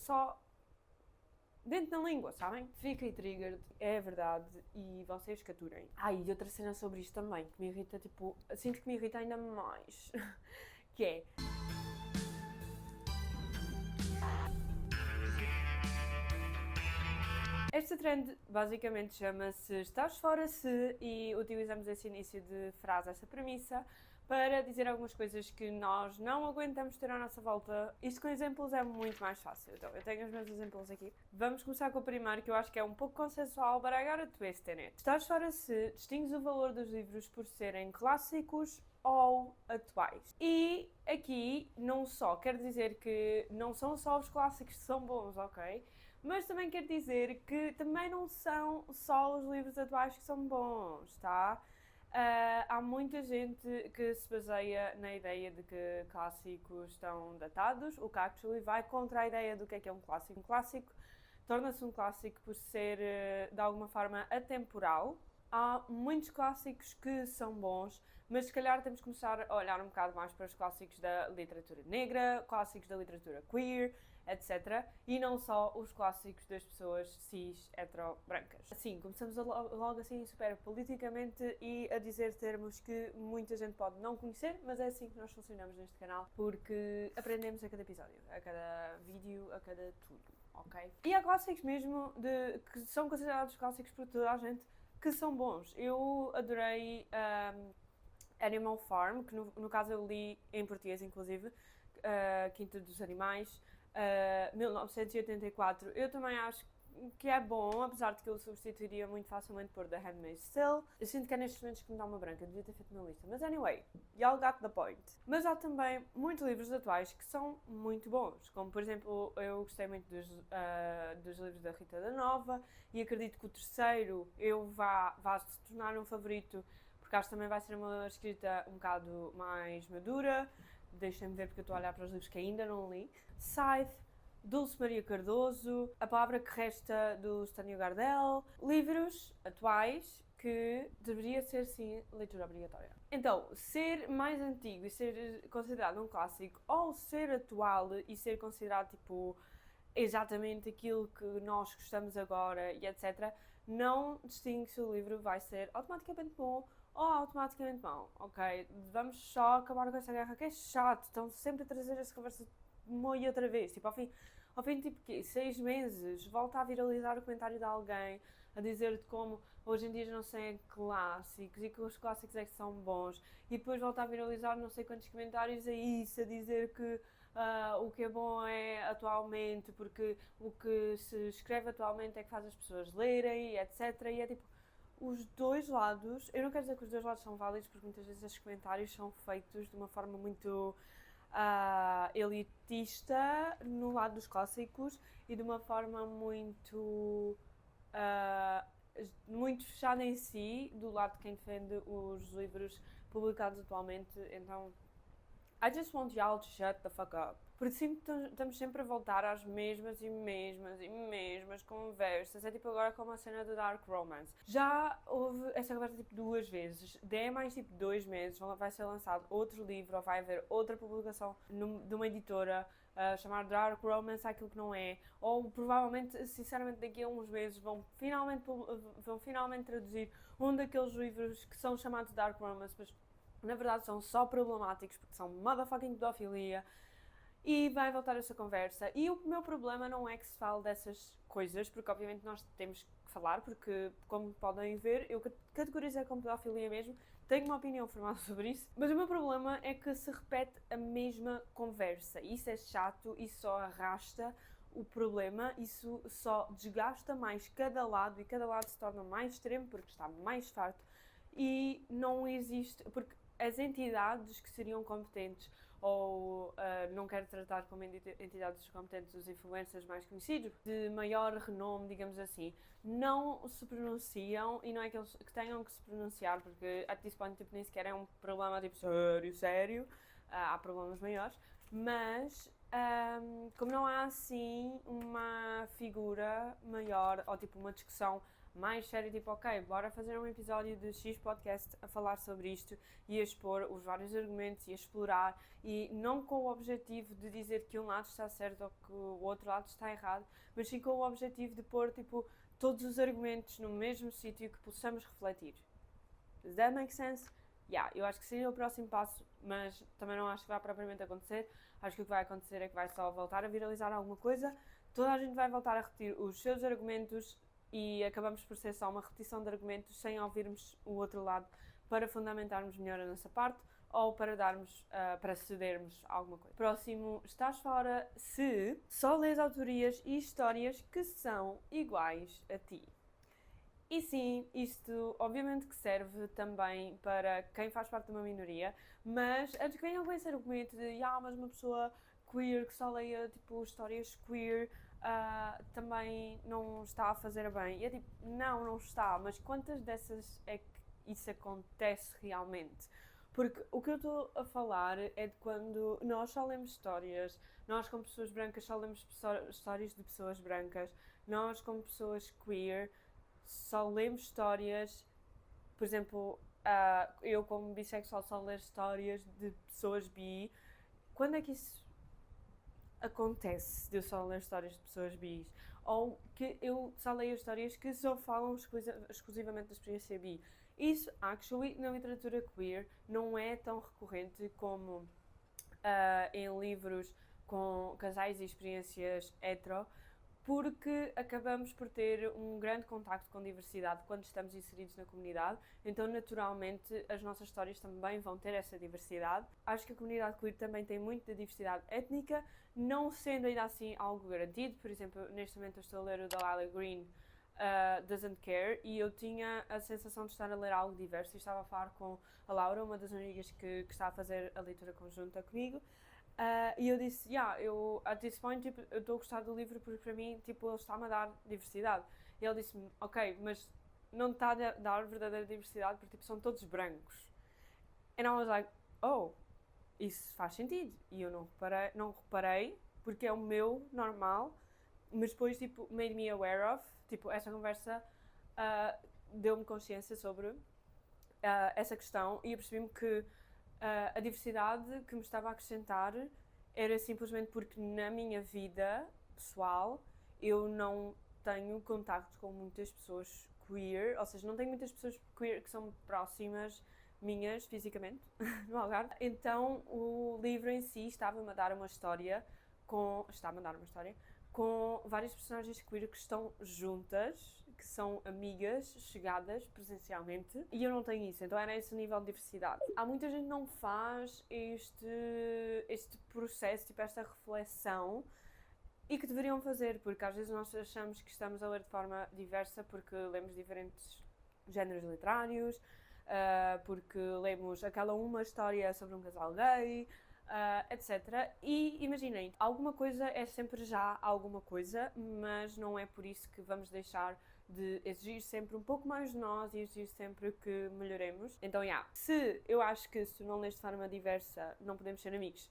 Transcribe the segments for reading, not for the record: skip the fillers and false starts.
só dentro da língua, sabem? Fiquei triggered, é verdade, e vocês caturem. E outra cena sobre isto também, que me irrita, tipo, sinto que me irrita ainda mais, que é... Esta trend basicamente chama-se Estás fora se, e utilizamos esse início de frase, essa premissa, para dizer algumas coisas que nós não aguentamos ter à nossa volta. Isto com exemplos é muito mais fácil, então eu tenho os meus exemplos aqui. Vamos começar com o primeiro, que eu acho que é um pouco consensual, but I got a twist in it. Estás fora se distingues o valor dos livros por serem clássicos ou atuais. E aqui não só quer dizer que não são só os clássicos que são bons, ok? Mas também quer dizer que também não são só os livros atuais que são bons, tá? Há muita gente que se baseia na ideia de que clássicos estão datados, o que actually vai contra a ideia do que é um clássico. Um clássico torna-se um clássico por ser, de alguma forma, atemporal. Há muitos clássicos que são bons, mas se calhar temos que começar a olhar um bocado mais para os clássicos da literatura negra, clássicos da literatura queer, etc. E não só os clássicos das pessoas cis, hetero, brancas. Assim, começamos logo assim super politicamente e a dizer termos que muita gente pode não conhecer, mas é assim que nós funcionamos neste canal, porque aprendemos a cada episódio, a cada vídeo, a cada tudo, ok? E há clássicos mesmo que são considerados clássicos por toda a gente, que são bons. Eu adorei Animal Farm, que no caso eu li em português inclusive, Quinta dos Animais, 1984. Eu também acho que é bom, apesar de que eu substituiria muito facilmente por The Handmaid's Tale. Eu sinto que é nestes momentos que me dá uma branca, devia ter feito uma lista. Mas anyway, y'all got the point. Mas há também muitos livros atuais que são muito bons, como por exemplo, eu gostei muito dos livros da Rita da Nova e acredito que o terceiro vá se tornar um favorito, porque acho que também vai ser uma escrita um bocado mais madura. Deixem-me ver porque eu estou a olhar para os livros que ainda não li. Scythe, Dulce Maria Cardoso, A Palavra que Resta, do Stênio Gardel. Livros atuais que deveria ser, sim, leitura obrigatória. Então, ser mais antigo e ser considerado um clássico, ou ser atual e ser considerado, tipo, exatamente aquilo que nós gostamos agora e etc., não distingue se o livro vai ser automaticamente bom ou automaticamente mau, ok? Vamos só acabar com essa guerra que é chato, estão sempre a trazer essa conversa uma e outra vez, tipo, ao fim tipo, 6 meses, volta a viralizar o comentário de alguém a dizer de como hoje em dia não sei clássicos e que os clássicos é que são bons, e depois volta a viralizar não sei quantos comentários a isso, a dizer que o que é bom é atualmente, porque o que se escreve atualmente é que faz as pessoas lerem, etc. E é tipo, os dois lados, eu não quero dizer que os dois lados são válidos, porque muitas vezes esses comentários são feitos de uma forma muito elitista no lado dos clássicos e de uma forma muito fechada em si, do lado de quem defende os livros publicados atualmente. Então, I just want y'all to shut the fuck up. Porque estamos sempre a voltar às mesmas conversas. É tipo agora com a cena do Dark Romance. Já houve essa conversa tipo 2 vezes. De mais tipo 2 meses vai ser lançado outro livro ou vai haver outra publicação de uma editora chamada Dark Romance, aquilo que não é. Ou provavelmente, sinceramente, daqui a uns meses vão finalmente traduzir um daqueles livros que são chamados Dark Romance, mas na verdade são só problemáticos porque são motherfucking pedofilia. E vai voltar essa conversa. E o meu problema não é que se fale dessas coisas, porque obviamente nós temos que falar, porque como podem ver, eu categorizei como pedofilia mesmo, tenho uma opinião formada sobre isso, mas o meu problema é que se repete a mesma conversa. Isso é chato, isso só arrasta o problema, isso só desgasta mais cada lado e cada lado se torna mais extremo porque está mais farto e não existe, porque as entidades que seriam competentes, ou não quero tratar como entidades competentes os influencers mais conhecidos, de maior renome, digamos assim, não se pronunciam, e não é que eles que tenham que se pronunciar, porque at this point tipo, nem sequer é um problema tipo sério, há problemas maiores, mas como não há assim uma uma figura maior ou tipo uma discussão mais séria, tipo, ok, bora fazer um episódio de X podcast a falar sobre isto e a expor os vários argumentos e a explorar, e não com o objetivo de dizer que um lado está certo ou que o outro lado está errado, mas sim com o objetivo de pôr, tipo, todos os argumentos no mesmo sítio que possamos refletir. Does that make sense? Yeah, eu acho que seria o próximo passo, mas também não acho que vai propriamente acontecer. Acho que o que vai acontecer é que vai só voltar a viralizar alguma coisa, toda a gente vai voltar a repetir os seus argumentos e acabamos por ser só uma repetição de argumentos sem ouvirmos o outro lado para fundamentarmos melhor a nossa parte ou para darmos, para cedermos alguma coisa. Próximo, estás fora se só lês autorias e histórias que são iguais a ti. E sim, isto obviamente que serve também para quem faz parte de uma minoria, mas a de quem alguém esse argumento de mas uma pessoa queer que só leia tipo histórias queer também não está a fazer bem. E é tipo, não está, mas quantas dessas é que isso acontece realmente? Porque o que eu estou a falar é de quando nós só lemos histórias, nós como pessoas brancas só lemos histórias de pessoas brancas, nós como pessoas queer só lemos histórias, por exemplo, eu como bissexual só ler histórias de pessoas bi. Quando é que isso acontece de eu só ler histórias de pessoas bis? Ou que eu só leio histórias que só falam exclusivamente da experiência bi? Isso, actually, na literatura queer não é tão recorrente como em livros com casais e experiências hetero, porque acabamos por ter um grande contacto com diversidade quando estamos inseridos na comunidade, então naturalmente as nossas histórias também vão ter essa diversidade. Acho que a comunidade queer também tem muita diversidade étnica, não sendo ainda assim algo garantido. Por exemplo, neste momento eu estou a ler o Delilah Green, Doesn't Care, e eu tinha a sensação de estar a ler algo diverso e estava a falar com a Laura, uma das amigas que está a fazer a leitura conjunta comigo. E eu disse, eu, at this point, tipo, eu estou a gostar do livro porque para mim, tipo, ele está-me a dar diversidade. E ele disse-me, ok, mas não está a dar verdadeira diversidade porque, tipo, são todos brancos. And I was like, oh, isso faz sentido. E eu não reparei porque é o meu normal, mas depois, tipo, made me aware of, tipo, essa conversa deu-me consciência sobre essa questão e eu percebi-me que a diversidade que me estava a acrescentar era simplesmente porque na minha vida pessoal eu não tenho contacto com muitas pessoas queer, ou seja, não tenho muitas pessoas queer que são próximas minhas fisicamente no Algarve. Então o livro em si estava-me a dar uma história com várias personagens queer que estão juntas, que são amigas, chegadas presencialmente, e eu não tenho isso, então era esse nível de diversidade. Há muita gente que não faz este processo, tipo esta reflexão, e que deveriam fazer, porque às vezes nós achamos que estamos a ler de forma diversa porque lemos diferentes géneros literários, porque lemos aquela uma história sobre um casal gay, etc. E imaginem, alguma coisa é sempre já alguma coisa, mas não é por isso que vamos deixar de exigir sempre um pouco mais de nós e exigir sempre que melhoremos. Então, se eu acho que se tu não lês de forma diversa não podemos ser amigos,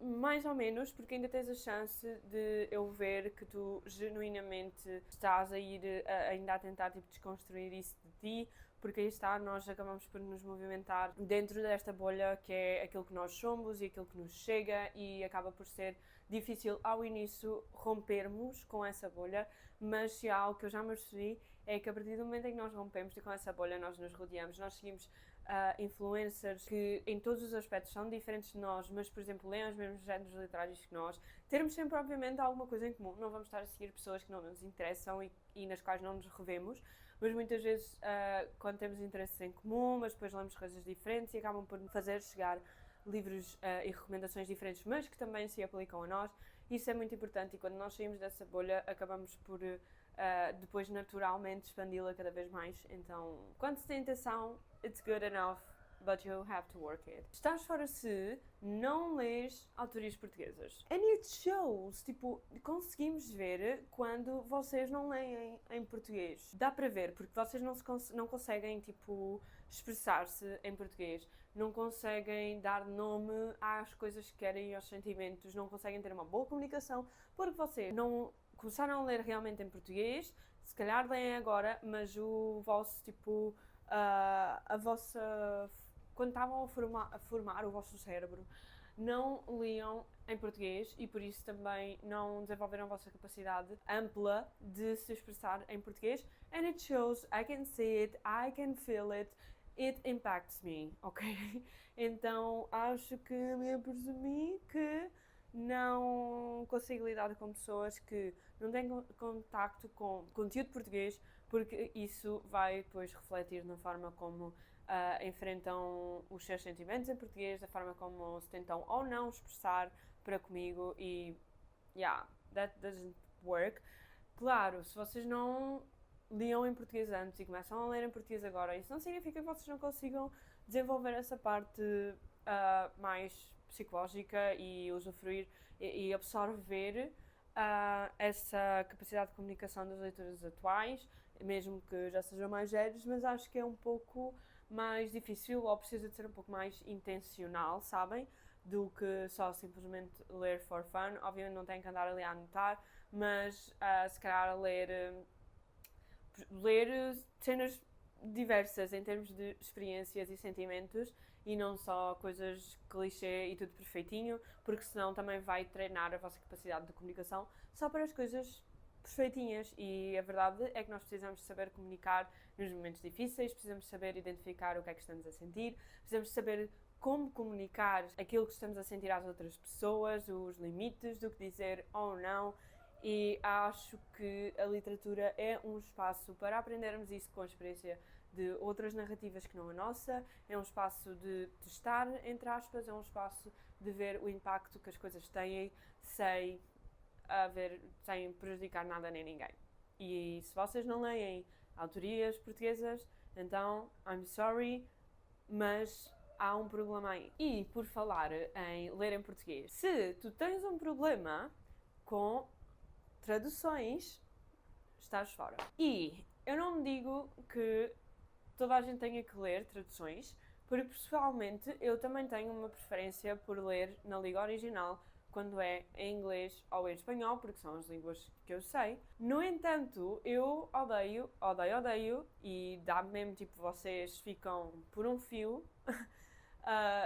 mais ou menos, porque ainda tens a chance de eu ver que tu genuinamente estás a ir ainda a tentar tipo, desconstruir isso de ti, porque aí está, nós acabamos por nos movimentar dentro desta bolha que é aquilo que nós somos e aquilo que nos chega, e acaba por ser difícil ao início rompermos com essa bolha, mas se há algo que eu já me percebi é que a partir do momento em que nós rompemos com essa bolha, nós nos rodeamos, nós seguimos influencers que em todos os aspectos são diferentes de nós, mas por exemplo leem os mesmos géneros literários que nós, termos sempre obviamente alguma coisa em comum. Não vamos estar a seguir pessoas que não nos interessam e nas quais não nos revemos, mas muitas vezes quando temos interesses em comum, mas depois lemos coisas diferentes e acabam por fazer chegar livros e recomendações diferentes, mas que também se aplicam a nós. Isso é muito importante, e quando nós saímos dessa bolha acabamos por depois naturalmente expandi-la cada vez mais. Então, quando se tem intenção, it's good enough, but you have to work it. Estás fora se não lês autorias portuguesas. And it shows, tipo, conseguimos ver quando vocês não leem em português. Dá para ver, porque vocês não conseguem, tipo, expressar-se em português. Não conseguem dar nome às coisas que querem e aos sentimentos. Não conseguem ter uma boa comunicação, porque vocês não começaram a ler realmente em português, se calhar leem agora, mas o vosso, tipo, a vossa... Quando estavam a formar o vosso cérebro, não liam em português e por isso também não desenvolveram a vossa capacidade ampla de se expressar em português. And it shows, I can see it, I can feel it impacts me, ok? Então acho que me apercebi que não consigo lidar com pessoas que não têm contacto com conteúdo português, porque isso vai depois refletir na forma como enfrentam os seus sentimentos em português, da forma como se tentam ou não expressar para comigo e that doesn't work. Claro, se vocês não liam em português antes e começam a ler em português agora, isso não significa que vocês não consigam desenvolver essa parte mais psicológica e usufruir e absorver essa capacidade de comunicação das leituras atuais, mesmo que já sejam mais velhos, mas acho que é um pouco mais difícil ou precisa de ser um pouco mais intencional, sabem? Do que só simplesmente ler for fun. Obviamente não tem que andar ali a anotar, mas se calhar ler cenas diversas em termos de experiências e sentimentos e não só coisas clichê e tudo perfeitinho, porque senão também vai treinar a vossa capacidade de comunicação só para as coisas perfeitinhas. E a verdade é que nós precisamos saber comunicar nos momentos difíceis, precisamos saber identificar o que é que estamos a sentir, precisamos saber como comunicar aquilo que estamos a sentir às outras pessoas, os limites do que dizer ou não. E acho que a literatura é um espaço para aprendermos isso com a experiência de outras narrativas que não a nossa, é um espaço de testar, entre aspas, é um espaço de ver o impacto que as coisas têm sem prejudicar nada nem ninguém. E se vocês não leem autorias portuguesas, então, I'm sorry, mas há um problema aí. E por falar em ler em português, se tu tens um problema com traduções, estás fora. E eu não me digo que toda a gente tenha que ler traduções, porque pessoalmente eu também tenho uma preferência por ler na língua original quando é em inglês ou em espanhol, porque são as línguas que eu sei. No entanto, eu odeio, e dá-me mesmo, tipo, vocês ficam por um fio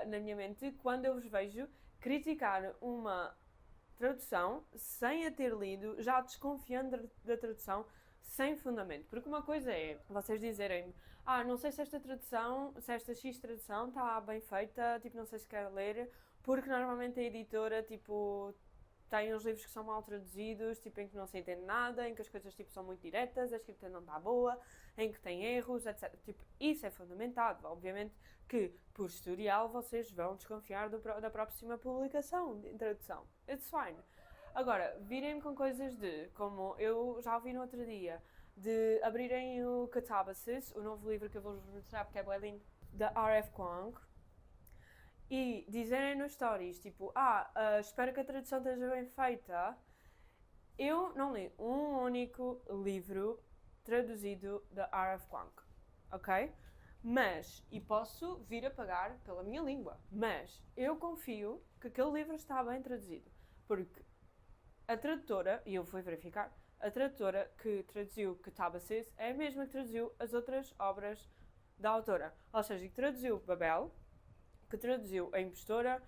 na minha mente, quando eu vos vejo criticar uma tradução sem a ter lido, já desconfiando da tradução sem fundamento. Porque uma coisa é vocês dizerem-me, não sei se esta tradução, se esta X tradução está bem feita, tipo, não sei se quero ler, porque normalmente a editora, tipo, tem uns livros que são mal traduzidos, tipo, em que não se entende nada, em que as coisas, tipo, são muito diretas, a escrita não está boa, em que tem erros, etc. Tipo, isso é fundamentado. Obviamente que, por historial, vocês vão desconfiar da próxima publicação em tradução. It's fine. Agora, virem-me com coisas como eu já ouvi no outro dia, de abrirem o Catabasis, o novo livro que eu vou-vos mostrar porque é bem lindo, da R.F. Kuang, e dizerem nos stories, tipo, espero que a tradução esteja bem feita. Eu não li um único livro traduzido da R.F. Kuang, ok? E posso vir a pagar pela minha língua, mas eu confio que aquele livro está bem traduzido, porque a tradutora, e eu fui verificar, a tradutora que traduziu Catabasis é a mesma que traduziu as outras obras da autora, ou seja, que traduziu Babel, que traduziu A Impostora,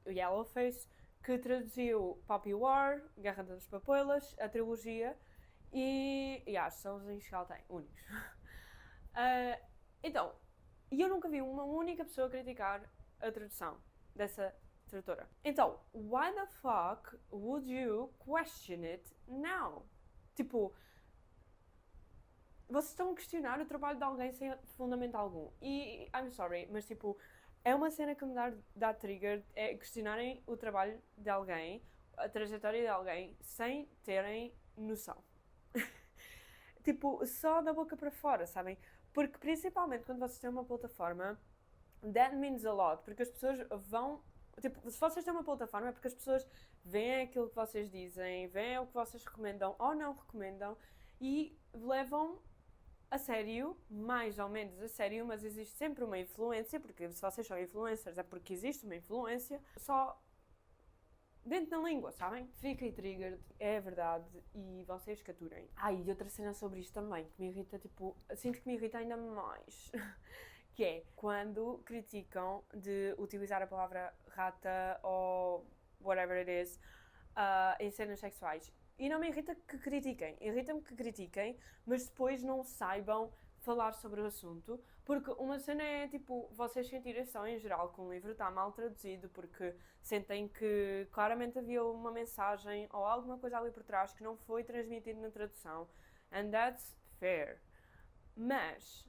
Yellowface, que traduziu Poppy War, Guerra das Papoilas, a trilogia, e acho que são os únicos que ela tem, únicos. Então, eu nunca vi uma única pessoa criticar a tradução dessa tradutora. Então, why the fuck would you question it now? Tipo, vocês estão a questionar o trabalho de alguém sem fundamento algum. E, I'm sorry, mas tipo, é uma cena que me dá trigger, é questionarem o trabalho de alguém, a trajetória de alguém, sem terem noção. Tipo, só da boca para fora, sabem? Porque principalmente quando vocês têm uma plataforma, that means a lot, porque as pessoas vão... Tipo, se vocês têm uma plataforma é porque as pessoas veem aquilo que vocês dizem, veem o que vocês recomendam ou não recomendam e levam a sério, mais ou menos a sério, mas existe sempre uma influência, porque se vocês são influencers é porque existe uma influência, só dentro da língua, sabem? Fiquei triggered, é verdade, e vocês caturem. E outra cena sobre isto também, que me irrita, tipo, sinto que me irrita ainda mais, que é quando criticam de utilizar a palavra rata ou whatever it is em cenas sexuais. E não me irrita que critiquem, irrita-me que critiquem, mas depois não saibam falar sobre o assunto, porque uma cena é, tipo, vocês sentirem só em geral que um livro está mal traduzido, porque sentem que claramente havia uma mensagem ou alguma coisa ali por trás que não foi transmitido na tradução, and that's fair. Mas,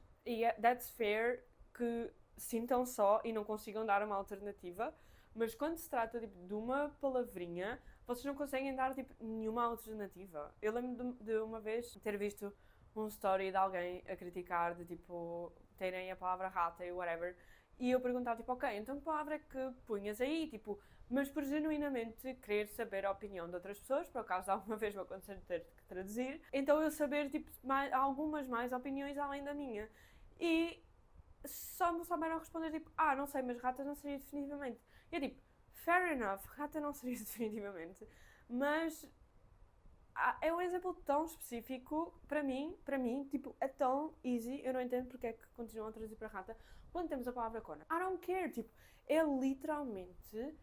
that's fair que sintam só e não consigam dar uma alternativa, mas quando se trata tipo, de uma palavrinha, vocês não conseguem dar tipo, nenhuma alternativa. Eu lembro de uma vez ter visto um story de alguém a criticar de tipo terem a palavra rata e whatever, e eu perguntava tipo, ok, então que palavra é que punhas aí? Tipo, mas por genuinamente querer saber a opinião de outras pessoas, por acaso alguma vez me aconteceu ter que traduzir, então eu saber tipo, algumas mais opiniões além da minha. E só me souberam responder tipo, não sei, mas rata não seria definitivamente. E eu tipo, fair enough, rata não seria definitivamente, mas é um exemplo tão específico para mim, tipo, é tão easy, eu não entendo porque é que continuam a traduzir para rata quando temos a palavra cona. I don't care, tipo, é literalmente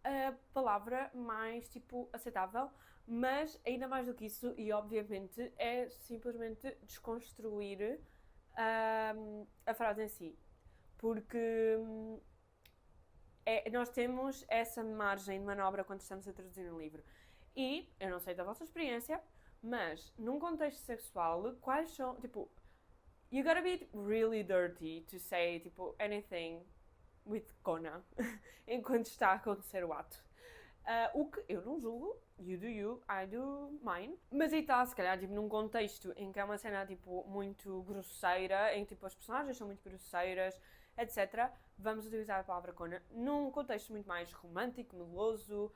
a palavra mais, tipo, aceitável, mas ainda mais do que isso, e obviamente, é simplesmente desconstruir a frase em si. Porque nós temos essa margem de manobra quando estamos a traduzir um livro. E, eu não sei da vossa experiência, mas num contexto sexual, quais são, tipo, you gotta be really dirty to say, tipo, anything with Kona enquanto está a acontecer o ato. O que eu não julgo, you do you, I do mine. Mas aí está, se calhar, tipo, num contexto em que é uma cena, tipo, muito grosseira, em que, tipo, as personagens são muito grosseiras, etc. Vamos utilizar a palavra Kona num contexto muito mais romântico, meloso,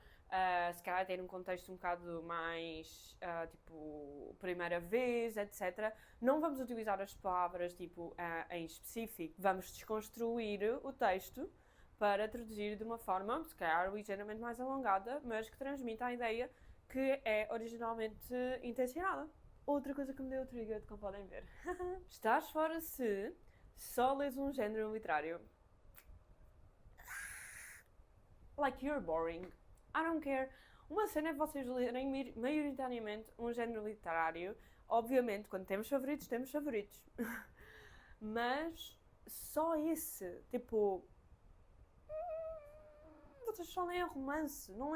se calhar ter um contexto um bocado mais, tipo, primeira vez, etc. Não vamos utilizar as palavras, tipo, em específico. Vamos desconstruir o texto para traduzir de uma forma, se calhar, ligeiramente mais alongada, mas que transmita a ideia que é originalmente intencionada. Outra coisa que me deu trigger, como podem ver. Estás fora se só lês um género literário. Like you're boring. I don't care. Uma cena é vocês lerem maioritariamente um género literário. Obviamente, quando temos favoritos, temos favoritos. Mas só esse. Tipo, vocês só leem romance. Não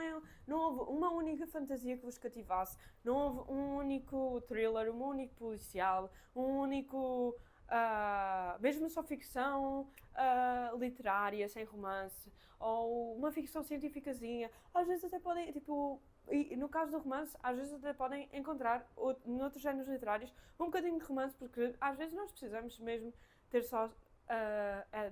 houve uma única fantasia que vos cativasse. Não houve um único thriller, um único policial, um único... mesmo só ficção literária, sem romance, ou uma ficção cientificazinha, às vezes até podem, tipo, e no caso do romance, às vezes até podem encontrar noutros géneros literários um bocadinho de romance, porque às vezes nós precisamos mesmo ter só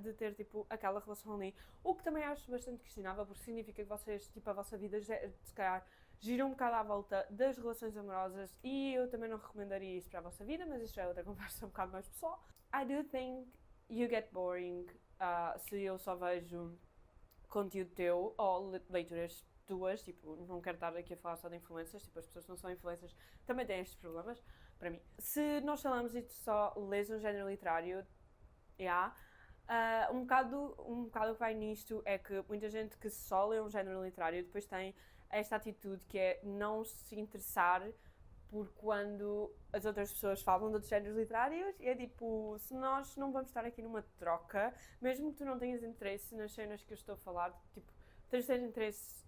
de ter, tipo, aquela relação ali, o que também acho bastante questionável, porque significa que vocês, tipo, a vossa vida, se calhar, gira um bocado à volta das relações amorosas e eu também não recomendaria isso para a vossa vida, mas isso já é outra conversa um bocado mais pessoal. I do think you get boring se eu só vejo conteúdo teu ou leituras tuas, tipo, não quero estar aqui a falar só de influências, tipo, as pessoas que não são influências também têm estes problemas, para mim. Se nós falamos e tu só lês um género literário, um bocado o que vai nisto é que muita gente que só lê um género literário depois tem esta atitude que é não se interessar por quando as outras pessoas falam de outros géneros literários, e é tipo, se nós não vamos estar aqui numa troca, mesmo que tu não tenhas interesse nas cenas que eu estou a falar, tipo, tens de ter interesse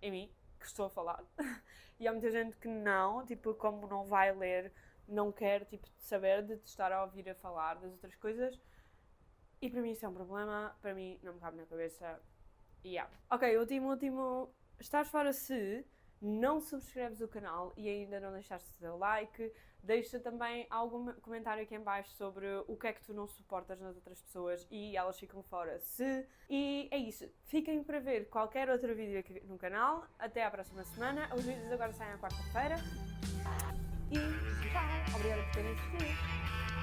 em mim, que estou a falar, e há muita gente que não, tipo, como não vai ler, não quer, tipo, saber de te estar a ouvir a falar das outras coisas, e para mim isso é um problema, para mim não me cabe na cabeça, Ok, último, estás fora se não subscreves o canal e ainda não deixaste o teu like, deixa também algum comentário aqui em baixo sobre o que é que tu não suportas nas outras pessoas e elas ficam fora se... E é isso, fiquem para ver qualquer outro vídeo aqui no canal, até à próxima semana, os vídeos agora saem à quarta-feira e tchau, obrigada por terem assistido.